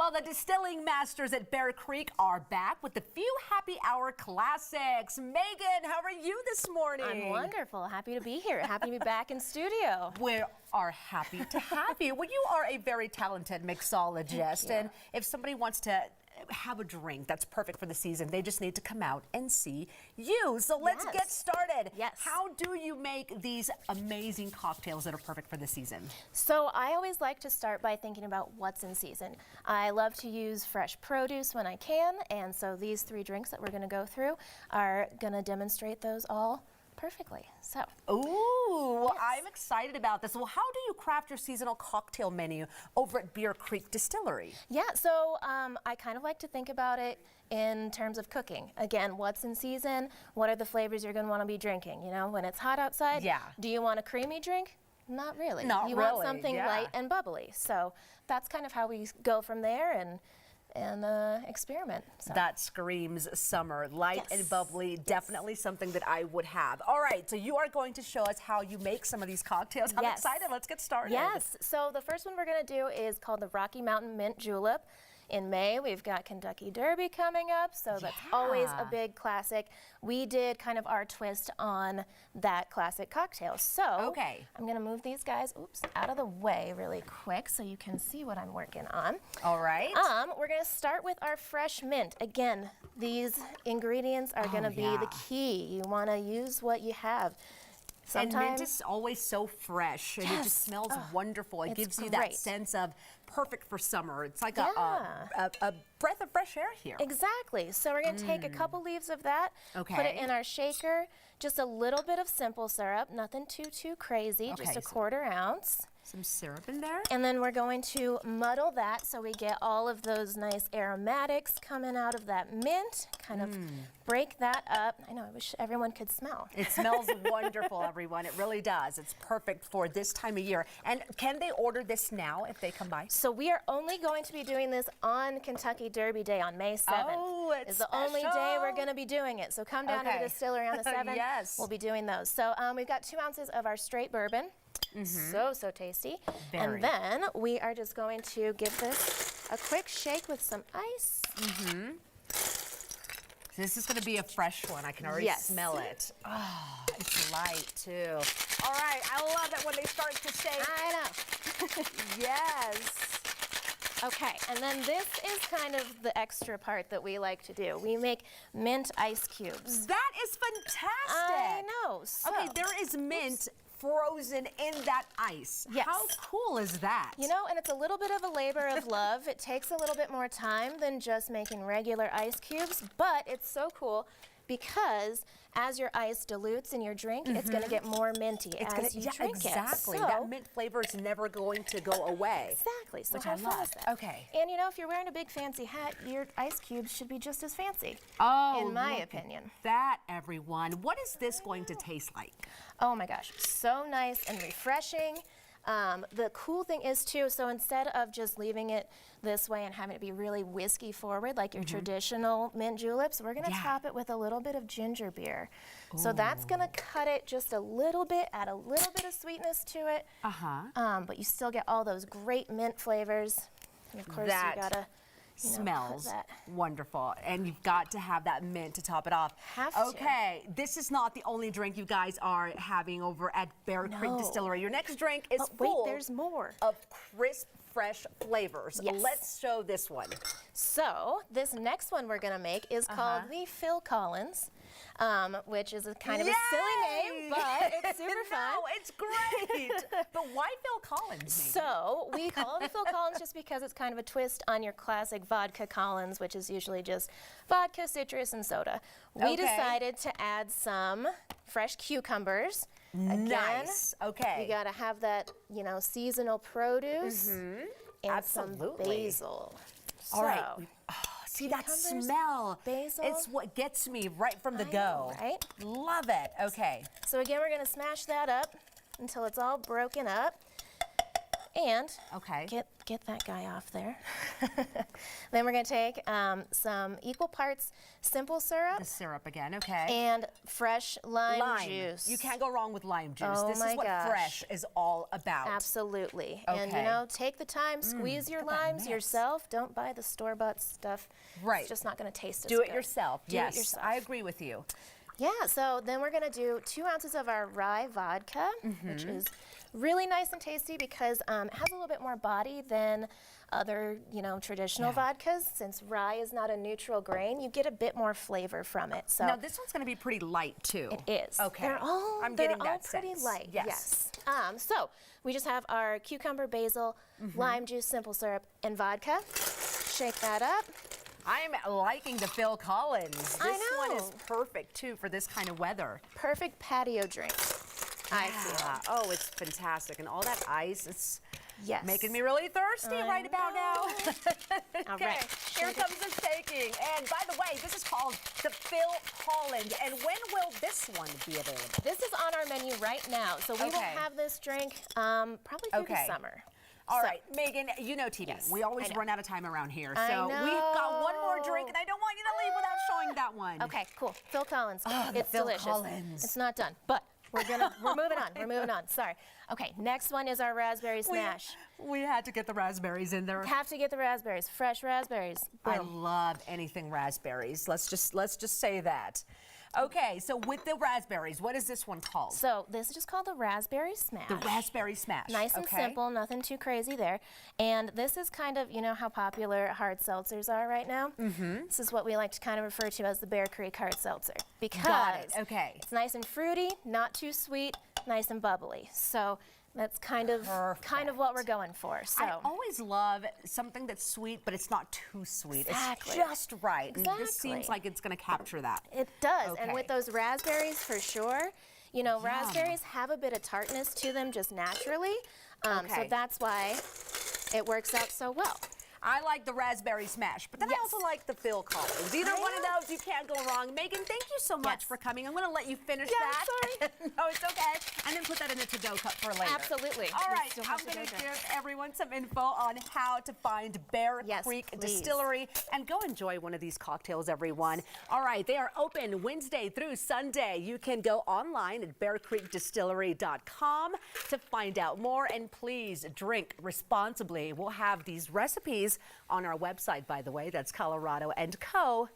Well, the distilling masters at Bear Creek are back with the few happy hour classics. Megan, how are you this morning? I'm wonderful. Happy to be here. Happy to be back in studio. We are happy to have you. Well, you are a very talented mixologist, and if somebody wants to have a drink that's perfect for the season, they just need to come out and see you. So let's get started. Yes. How do you make these amazing cocktails that are perfect for the season? So I always like to start by thinking about what's in season. I love to use fresh produce when I can, and so these three drinks that we're going to go through are going to demonstrate those all perfectly. So. Ooh, well, I'm excited about this. Well, how do you craft your seasonal cocktail menu over at Bear Creek Distillery? Yeah, so I kind of like to think about it in terms of cooking. Again, what's in season? What are the flavors you're going to want to be drinking? You know, when it's hot outside, do you want a creamy drink? Not really. You want something light and bubbly. So that's kind of how we go from there and experiment. So. That screams summer. Light and bubbly, definitely something that I would have. All right, so you are going to show us how you make some of these cocktails. I'm excited. Let's get started. Yes, so the first one we're going to do is called the Rocky Mountain Mint Julep. In May, we've got Kentucky Derby coming up, so that's always a big classic. We did kind of our twist on that classic cocktail. So I'm going to move these guys out of the way really quick so you can see what I'm working on. All right. We're going to start with our fresh mint. Again, these ingredients are going to be the key. You want to use what you have. And mint is always so fresh, and it just smells wonderful. It gives you that sense of perfect for summer. It's like a breath of fresh air here. Exactly. So we're going to take a couple leaves of that, put it in our shaker, just a little bit of simple syrup, nothing too crazy, just a quarter ounce. Some syrup in there. And then we're going to muddle that so we get all of those nice aromatics coming out of that mint, kind of break that up. I know, I wish everyone could smell. It smells wonderful, everyone. It really does. It's perfect for this time of year. And can they order this now if they come by? So we are only going to be doing this on Kentucky Derby Day on May 7th. Oh, it's the only day we're going to be doing it. So come down to the distillery on the 7th. We'll be doing those. So we've got 2 ounces of our straight bourbon. So tasty. And then we are just going to give this a quick shake with some ice. This is going to be a fresh one. I can already smell it. Oh, it's light too. All right, I love it when they start to shake. I know. Yes. Okay, and then this is kind of the extra part that we like to do. We make mint ice cubes. That is fantastic. I know. So, okay, there is mint frozen in that ice. Yes. How cool is that? You know, and it's a little bit of a labor of love. It takes a little bit more time than just making regular ice cubes, but it's so cool because as your ice dilutes in your drink, it's going to get more minty as you drink it. Exactly. So, that mint flavor is never going to go away. Exactly. So which I love. Okay. And you know, if you're wearing a big fancy hat, your ice cubes should be just as fancy. Oh, in my opinion. That, everyone. What is this going to taste like? Oh my gosh, so nice and refreshing. The cool thing is too, so instead of just leaving it this way and having it be really whiskey forward like your traditional mint juleps, we're going to top it with a little bit of ginger beer. So that's going to cut it just a little bit, add a little bit of sweetness to it. But you still get all those great mint flavors. And of course you got to smells wonderful, and you've got to have that mint to top it off. Okay, this is not the only drink you guys are having over at Bear Creek Distillery. Your next drink is full there's more of crisp, fresh flavors. Let's show this one. So this next one we're going to make is called the Phil Collins, which is a kind of a silly name, but it's super fun. No, it's great. But why Phil Collins? So we call it Phil Collins just because it's kind of a twist on your classic vodka Collins, which is usually just vodka, citrus, and soda. We decided to add some fresh cucumbers. Nice. Again, you got to have that, you know, seasonal produce and some basil. All right. See that smell? Basil. It's what gets me right from the go. Right? Love it. Okay. So again, we're going to smash that up until it's all broken up. And Okay. get that guy off there. Then we're going to take some equal parts simple syrup The syrup again, okay. and fresh lime juice. You can't go wrong with lime juice. Oh This my is what gosh. fresh is all about. Absolutely. And you Okay. know, take the time, squeeze your look at that limes mix. yourself. Don't buy the store-bought stuff. Right. It's just not going to taste as Do good. it yourself. Do Yes, it yourself. I agree with you. Yeah, so then we're going to do 2 ounces of our rye vodka, which is really nice and tasty because it has a little bit more body than other, you know, traditional vodkas. Since rye is not a neutral grain, you get a bit more flavor from it. So Now this one's going to be pretty light too. it is. Okay. They're all, I'm they're getting all that pretty sense. light. Yes. So we just have our cucumber, basil, lime juice, simple syrup, and vodka. Shake that up. I'm liking the Phil Collins. This I one is know. perfect too for this kind of weather. Perfect patio drink, I feel. Yeah. Oh, it's fantastic. And all that ice, it's Yes. making me really thirsty I right about now. All Okay, right. here Shake it. comes the shaking. And by the way, this is called the Phil Collins. And when will this one be available? This is on our menu right now, so we will Okay. have this drink probably through the summer. All So- right, Megan, you know TV. Yes, we always I know. run out of time around here. I So we've got one more know. drink, and I don't want you to leave without showing that one. Okay, cool. Phil Collins. the It's Phil delicious. Collins. It's not done, but we're moving on. We're moving on. Sorry. Okay, next one is our raspberry smash. We had to get the raspberries in there. Have to get the raspberries, fresh raspberries. I Boom. love anything raspberries. Let's just say that. Okay, so with the raspberries, what is this one called? So this is just called the raspberry smash. The raspberry smash. Nice and okay. simple, nothing too crazy there. And this is kind of, you know how popular hard seltzers are right now? Mm-hmm. This is what we like to kind of refer to as the Bear Creek hard seltzer. Because Got it. Okay. it's nice and fruity, not too sweet, nice and bubbly. So that's kind of what we're going for. So I always love something that's sweet, but it's not too sweet. Exactly. It's just right. And this seems Exactly. like it's going to capture that. it does. And Okay. with those raspberries for sure, you know, raspberries have a bit of tartness to them just naturally. So Okay. that's why it works out so well. I like the raspberry smash, but then I Yes. also like the Phil Collins. Either I one of know. those, you can't go wrong. Megan, thank you so much Yes. for coming. I'm going to let you finish Yeah, that. sorry. No, it's okay. And then put that in a to-go cup for later. Absolutely. All We right, still I'm have going to to-go give everyone some info on how to find Bear Yes, Creek please. Distillery and go enjoy one of these cocktails, everyone. All right, they are open Wednesday through Sunday. You can go online at bearcreekdistillery.com to find out more. And please drink responsibly. We'll have these recipes on our website, by the way. That's coloradoandco.com.